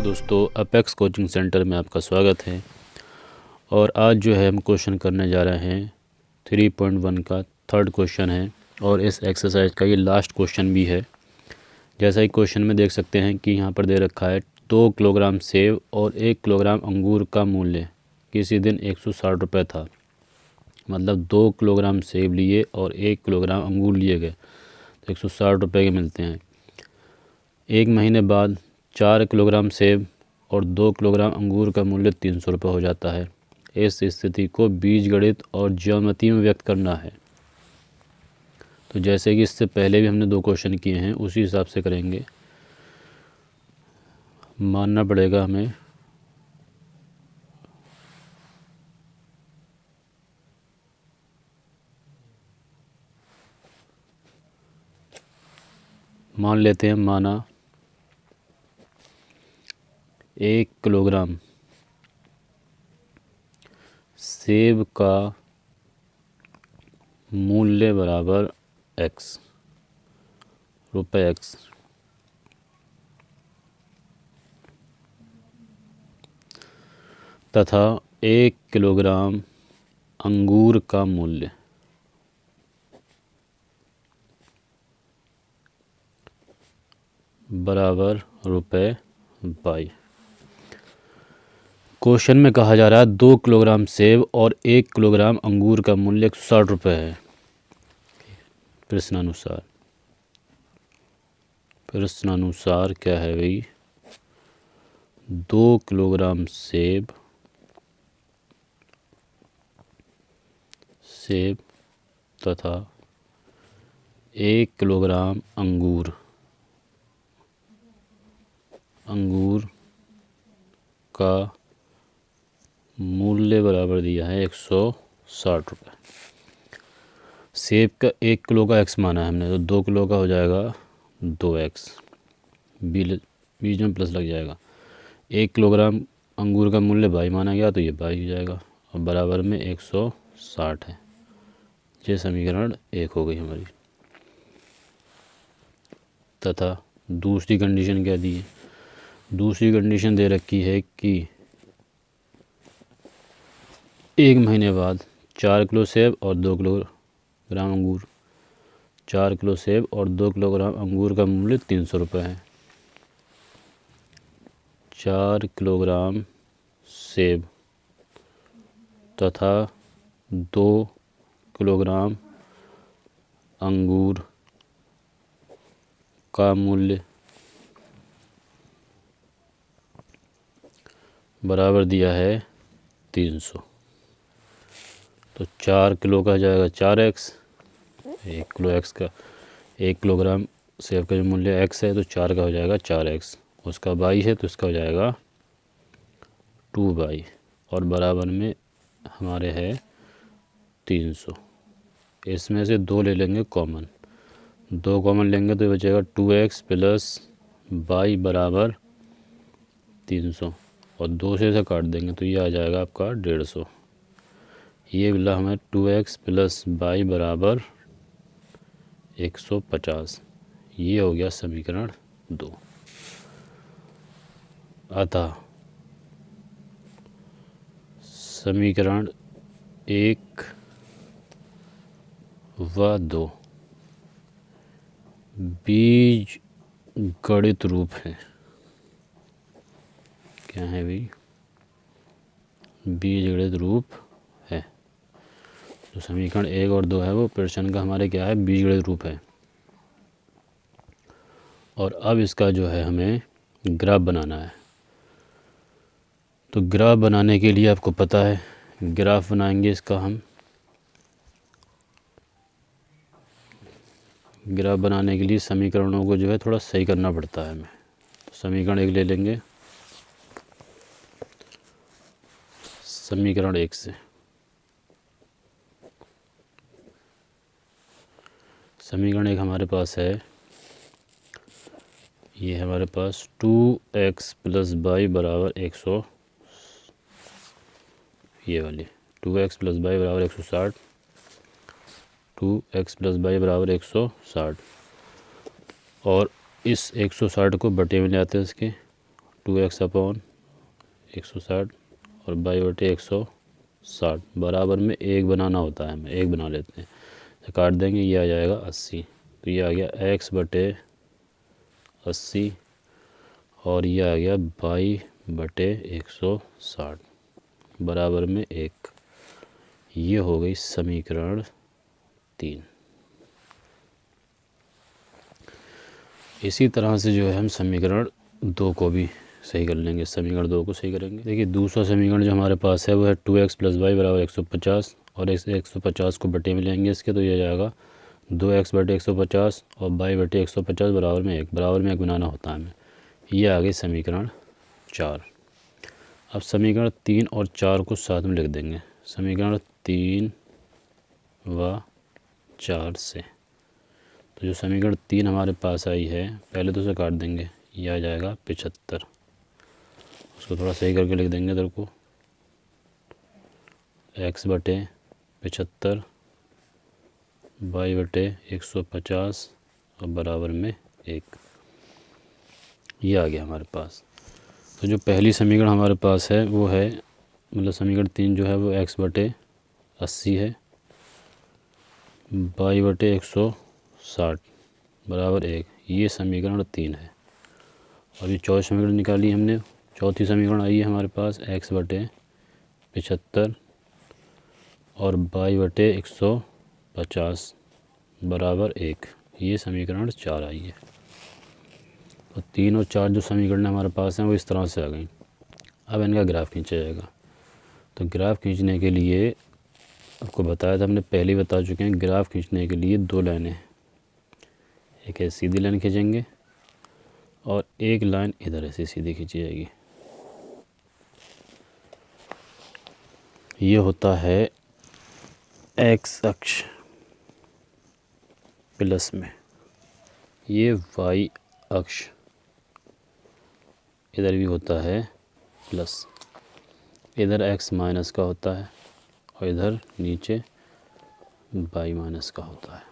दोस्तों, apex coaching centre में आपका स्वागत है। और आज जो है हम क्वेश्चन करने जा रहे हैं 3.1 का थर्ड क्वेश्चन है और इस एक्सरसाइज का ये लास्ट क्वेश्चन भी है। जैसा कि क्वेश्चन में देख सकते हैं कि यहाँ पर दे रखा है 2 किलोग्राम सेब और 1 किलोग्राम अंगूर का मूल्य किसी दिन 160 रुपये था। मतलब 2 किलोग्राम सेब लिए और 1 किलोग्राम अंगूर लिए गए तो 160 रुपये के मिलते हैं। एक महीने बाद 4 किलोग्राम सेब और 2 किलोग्राम अंगूर का मूल्य 300 रुपये हो जाता है। इस स्थिति को बीजगणित और ज्यामिति में व्यक्त करना है। तो जैसे कि इससे पहले भी हमने 2 क्वेश्चन किए हैं, उसी हिसाब से करेंगे। मानना पड़ेगा हमें मान लेते हैं, माना 1 किलोग्राम सेब का मूल्य बराबर x रुपये x तथा 1 किलोग्राम अंगूर का मूल्य बराबर रुपये y। क्वेश्चन में कहा जा रहा है 2 किलोग्राम सेब और 1 किलोग्राम अंगूर का मूल्य 160 रुपये है। प्रश्नानुसार क्या है भाई? 2 किलोग्राम सेब तथा 1 किलोग्राम अंगूर का मूल्य बराबर दिया है 160 रुपये। सेब का 1 किलो का x माना है हमने, तो 2 किलो का हो जाएगा 2x, बीच में प्लस लग जाएगा। 1 किलोग्राम अंगूर का मूल्य y माना गया तो ये y हो जाएगा और बराबर में 160 है। ये समीकरण 1 हो गई हमारी। तथा दूसरी कंडीशन क्या दी है? दूसरी कंडीशन दे रखी है कि 1 महीने बाद 4 किलो सेब और 2 किलोग्राम अंगूर, 4 किलो सेब और 2 किलोग्राम अंगूर का मूल्य 300 रुपये है। 4 किलोग्राम सेब तथा 2 किलोग्राम अंगूर का मूल्य बराबर दिया है 300। तो 4 किलो का जाएगा 4x, 1 किलो x का 1 किलोग्राम सेब का जो मूल्य x है तो 4 का हो जाएगा 4x, उसका y है तो इसका हो जाएगा 2y और बराबर में हमारे है 300। इसमें से 2 ले लेंगे कॉमन, 2 कॉमन लेंगे तो ये बचेगा 2x प्लस y बराबर 300 और 2 से इसे काट देंगे तो ये आ जाएगा आपका 150। ये मिला हमें 2x प्लस y बराबर 150। ये हो गया समीकरण 2। अतः समीकरण 1 व 2 बीजगणित रूप है। क्या है भाई? बीजगणित रूप है। जो समीकरण 1 और 2 है वो प्रश्न का हमारे क्या है? बीजगणित रूप है। और अब इसका जो है हमें ग्राफ बनाना है। तो ग्राफ बनाने के लिए आपको पता है, ग्राफ बनाएंगे इसका हम। ग्राफ बनाने के लिए समीकरणों को जो है थोड़ा सही करना पड़ता है हमें। तो समीकरण 1 ले लेंगे। समीकरण 1 से समीकरण 1 हमारे पास है, ये हमारे पास 2x प्लस y बराबर 100, ये वाली 2x प्लस y बराबर 160, 2x प्लस y बराबर 160 और इस 160 को बटे में ले आते हैं इसके, 2x अपॉन 160 और बाई बटे 160 बराबर में 1 बनाना होता है, हमें 1 बना लेते हैं, तो काट देंगे, ये आ जाएगा 80। तो ये आ गया x बटे 80 और ये आ गया बाई बटे 160 बराबर में 1। ये हो गई समीकरण 3। इसी तरह से जो है हम समीकरण 2 को भी सही कर लेंगे। समीकरण 2 को सही करेंगे। देखिए दूसरा समीकरण जो हमारे पास है वो है 2x + y बराबर 150 और इस 150 को बटे में लेंगे इसके, तो ये जाएगा 2x बटे 150 और y बटे 150 बराबर में 1 बनाना होता है हमें। ये आ गई समीकरण 4। अब समीकरण 3 और 4 को साथ में लिख देंगे। समीकरण 3 व 4 से तो जो समीकरण 3 हमारे पास आई है, पहले तो उसे काट देंगे, ये आ जाएगा 75। उसको थोड़ा सही करके लिख देंगे इधर को, x बटे 75 y बटे 150 और बराबर में 1। ये आ गया हमारे पास। तो जो पहली समीकरण हमारे पास है वो है, मतलब समीकरण 3 जो है वो x बटे 80 है, y बटे 160 बराबर 1। ये समीकरण 3 है। और ये चौथी समीकरण निकाली हमने। चौथी समीकरण आई है हमारे पास x बटे 75 और y बटे 150 बराबर 1। ये समीकरण 4 आई है। तो 3 और 4 जो समीकरण हमारे पास हैं वो इस तरह से आ गई। अब इनका ग्राफ खींचा जाएगा। तो ग्राफ खींचने के लिए आपको बताया था, हमने पहले बता चुके हैं, ग्राफ खींचने के लिए 2 लाइनें, एक है सीधी लाइन खींचेंगे और एक लाइन इधर ऐसे सीधी खींची जाएगी। ये होता है x अक्ष प्लस में, ये y अक्ष इधर भी होता है प्लस, इधर x माइनस का होता है और इधर नीचे y माइनस का होता है।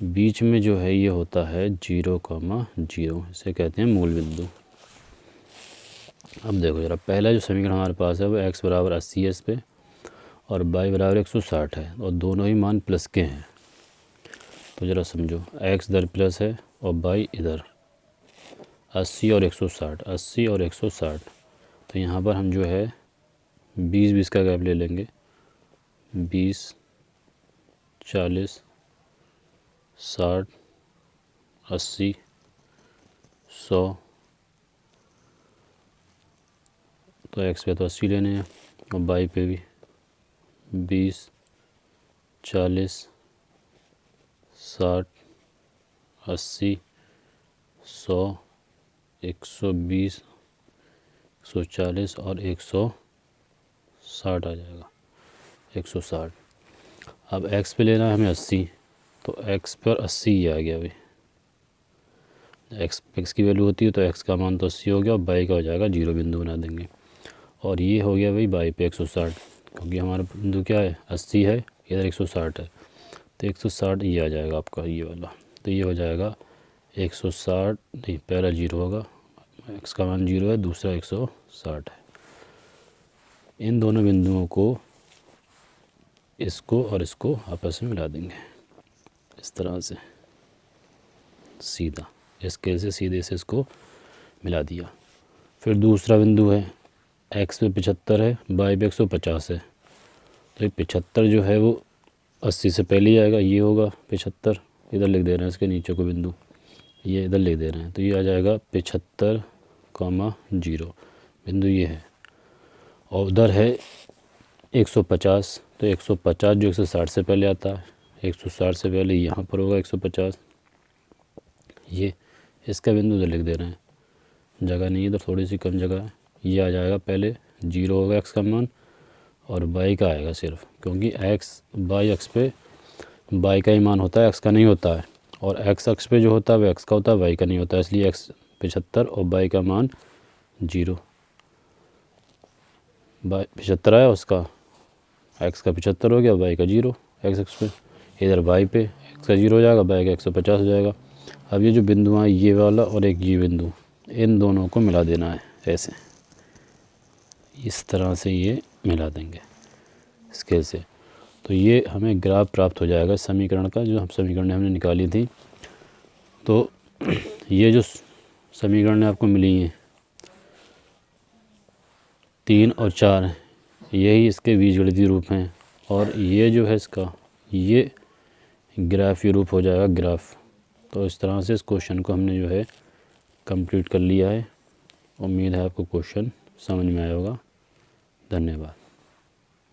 बीच में जो है ये होता है 0,0, इसे कहते हैं मूल बिंदु। अब देखो जरा, पहला जो समीकरण हमारे पास है वो x बराबर 80 है इस पे और y बराबर 160 है और दोनों ही मान प्लस के हैं। तो ज़रा समझो, x इधर प्लस है और y इधर, 80 और 160, 80 और 160। तो यहाँ पर हम जो है 20-20 का गैप ले लेंगे, 20, 40, 60, 80, 100। तो x पे तो 80 लेने हैं और y पे भी 20, 40, 60, 80, 100, 120, 140 और 160 आ जाएगा, 160। अब x पे लेना है हमें 80, तो x पर 80 ही आ गया। अभी x की वैल्यू होती है तो x का मान तो 80 हो गया और y का हो जाएगा 0 बिंदु बना देंगे। और ये हो गया भाई y पे 160, क्योंकि हमारा बिंदु क्या है 80 है, इधर 160 है, तो 160 ये आ जाएगा आपका ये वाला। तो ये हो जाएगा 160, नहीं पहला 0 होगा, x का मान 0 है, दूसरा 160 है। इन दोनों बिंदुओं को, इसको और इसको आपस में मिला देंगे इस तरह से सीधा, इसके से सीधे से इसको मिला दिया। फिर दूसरा बिंदु है x पे 75 है, y पे 150 है। तो ये 75 जो है वो 80 से पहले ही आएगा, ये होगा 75, इधर लिख दे रहे हैं इसके नीचे को बिंदु, ये इधर लिख दे रहे हैं। तो ये आ जाएगा 75,0 बिंदु ये है। और उधर है 150, तो 150 जो 160 से पहले आता है, 160 से पहले यहाँ पर होगा 150, ये इसका बिंदु इधर लिख दे रहे हैं, जगह नहीं है इधर, थोड़ी सी कम जगह है। ये आ जाएगा, पहले 0 होगा x का मान और y का आएगा सिर्फ, क्योंकि y अक्ष पे y का ही मान होता है, x का नहीं होता है, और x अक्ष पे जो होता है वो x का होता है, y का नहीं होता है, इसलिए x 75 और y का मान 0। 75 आया, उसका x का 75 हो गया, y का 0 x अक्ष पे, इधर y पे x का 0 हो जाएगा, y का 150 हो जाएगा। अब ये जो बिंदु हैं, ये वाला और एक ये बिंदु, इन दोनों को मिला देना है, ऐसे इस तरह से ये मिला देंगे स्केल से, तो ये हमें ग्राफ प्राप्त हो जाएगा समीकरण का, जो हम समीकरण हमने निकाली थी। तो ये जो समीकरण आपको मिली हैं 3 और 4, यही इसके बीजगणितीय रूप हैं, और ये जो है इसका ये ग्राफीय रूप हो जाएगा, ग्राफ। तो इस तरह से इस क्वेश्चन को हमने जो है कंप्लीट कर लिया है। उम्मीद है आपको क्वेश्चन समझ में आया होगा। धन्यवाद।